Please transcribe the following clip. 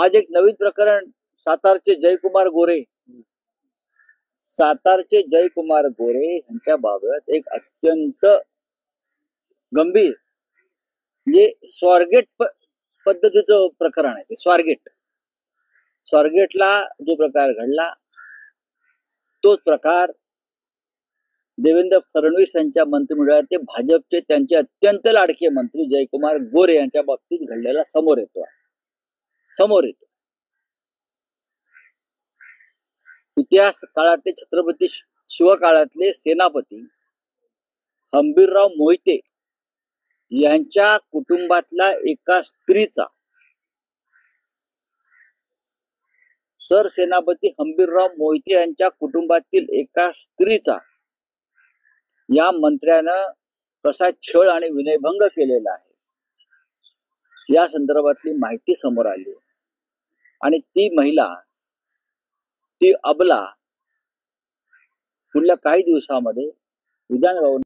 आज एक नवीन प्रकरण सातारचे जयकुमार गोरे यांच्या बाबत एक अत्यंत गंभीर म्हणजे स्वारगेट पद्धतीचं प्रकरण आहे. ते स्वारगेटला जो प्रकार घडला तोच प्रकार देवेंद्र फडणवीस यांच्या मंत्रिमंडळात भाजपचे त्यांचे अत्यंत लाडके मंत्री जयकुमार गोरे यांच्या बाबतीत घडलेला समोर येतो. इतिहास काळातले छत्रपती शिवकाळातले सेनापती हंबीरराव मोहिते यांच्या कुटुंबातला एका स्त्रीचा, सरसेनापती हंबीरराव मोहिते यांच्या कुटुंबातील एका स्त्रीचा या मंत्र्यानं कसा छळ आणि विनयभंग केलेला आहे या संदर्भातली माहिती समोर आली. आणि ती महिला, ती अबला पुढल्या काही दिवसामध्ये विधानभवन